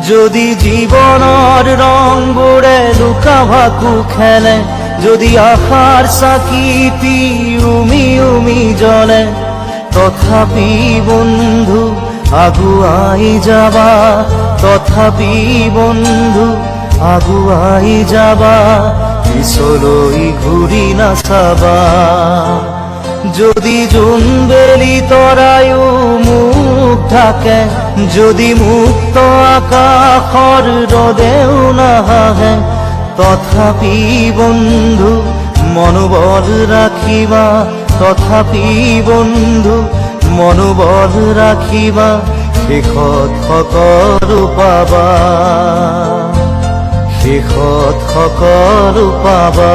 যদি জীবনৰ ৰংবোৰে লুকা ভাকু খেলে, যদি আশাৰ চাকিটি উমি উমি জ্বলে, তথাপি বন্ধু আগুৱাই যাবা, তথাপি বন্ধু আগুৱাই যাবা, পিছলৈ ঘূৰি নাচাবা। যদি জোনবেলি তৰায়ো মুখ ঢাকে, যদি মুক্ত আকাশৰ ৰদেও নাহে, তথাপি বন্ধু মনোবল ৰাখিবা, তথাপি বন্ধু মনোবল ৰাখিবা, শেষত সকলো পাবা, শেষত সকলো পাবা।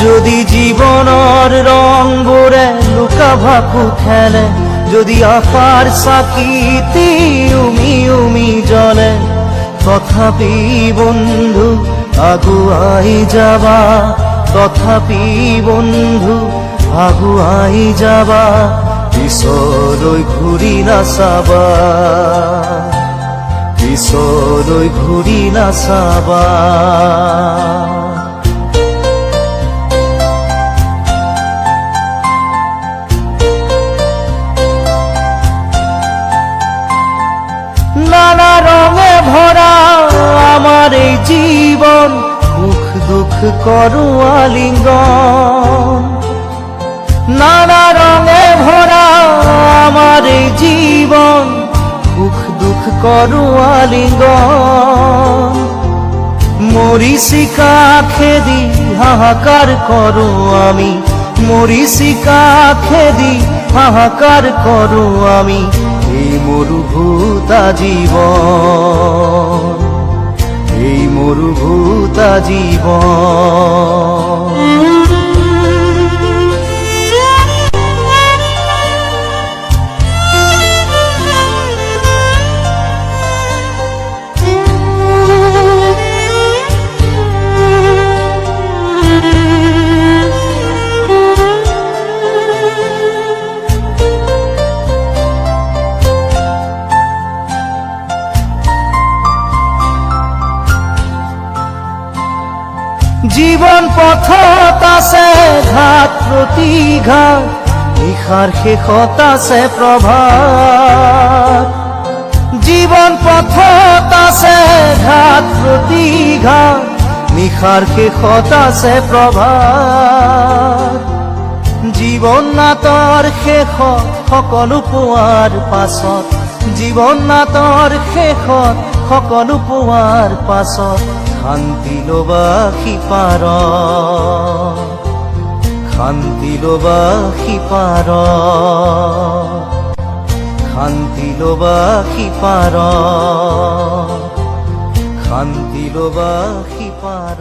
যদি জীবনৰ ৰংবোৰে লুকা ভাকু খেলে, যদি আশাৰ চাকিটি উমি উমি জ্বলে, তথাপি বন্ধু আগুৱাই যাবা, তথাপি বন্ধু আগুৱাই যাবা, পিছলৈ ঘূৰি নাচাবা, পিছলৈ ঘূৰি নাচাবা। নানা রঙে ভরা আমার এই জীবন, সুখ দুঃখ করো আলিঙ্গন। নানা রঙে ভরা আমার এই জীবন, সুখ দুঃখ করো আলিঙ্গন। মরিচিকা খেদি হাহাকার করো আমি, মরিচিকা খেদি হাহাকার করো আমি, এই মরুভূতা জীবন, এই মরুভূতা জীবন। জীবন পথত আছে ঘাট প্ৰতিঘাত, নিশাৰ শেষত আছে প্ৰভাত। জীবন পথত আছে ঘাট প্ৰতিঘাত, নিশাৰ শেষত আছে প্ৰভাত। জীৱন নাটৰ শেষত সকলো পোৱাৰ পাছত, জীৱন নাটৰ শেষত সকলো পোৱাৰ পাছত, শান্তি লবা সিপাৰ, শান্তি লবা সিপাৰ, শান্তি লবা সিপাৰ, শান্তি লবা সিপাৰ।